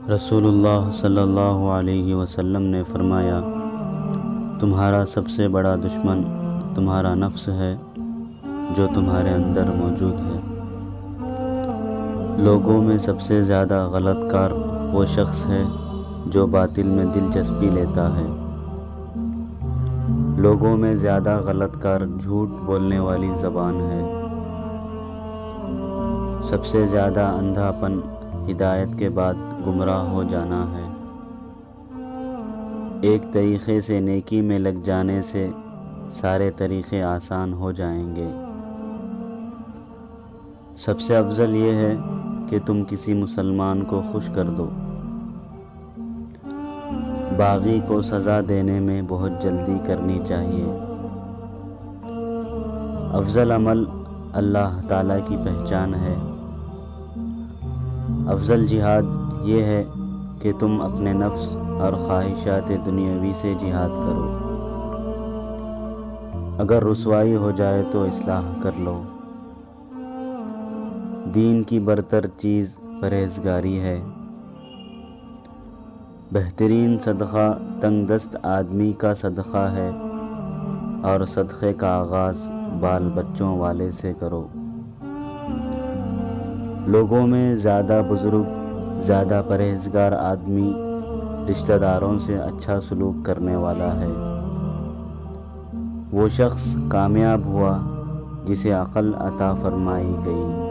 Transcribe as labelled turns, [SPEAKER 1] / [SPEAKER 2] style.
[SPEAKER 1] رسول اللہ صلی اللہ علیہ وسلم نے فرمایا، تمہارا سب سے بڑا دشمن تمہارا نفس ہے جو تمہارے اندر موجود ہے۔ لوگوں میں سب سے زیادہ غلط کار وہ شخص ہے جو باطل میں دلچسپی لیتا ہے۔ لوگوں میں زیادہ غلط کار جھوٹ بولنے والی زبان ہے۔ سب سے زیادہ اندھا پن ہدایت کے بعد گمراہ ہو جانا ہے۔ ایک طریقے سے نیکی میں لگ جانے سے سارے طریقے آسان ہو جائیں گے۔ سب سے افضل یہ ہے کہ تم کسی مسلمان کو خوش کر دو۔ باغی کو سزا دینے میں بہت جلدی کرنی چاہیے۔ افضل عمل اللہ تعالیٰ کی پہچان ہے۔ افضل جہاد یہ ہے کہ تم اپنے نفس اور خواہشات دنیاوی سے جہاد کرو۔ اگر رسوائی ہو جائے تو اصلاح کر لو۔ دین کی برتر چیز پرہیزگاری ہے۔ بہترین صدقہ تنگ دست آدمی کا صدقہ ہے، اور صدقے کا آغاز بال بچوں والے سے کرو۔ لوگوں میں زیادہ بزرگ، زیادہ پرہیزگار آدمی رشتہ داروں سے اچھا سلوک کرنے والا ہے۔ وہ شخص کامیاب ہوا جسے عقل عطا فرمائی گئی۔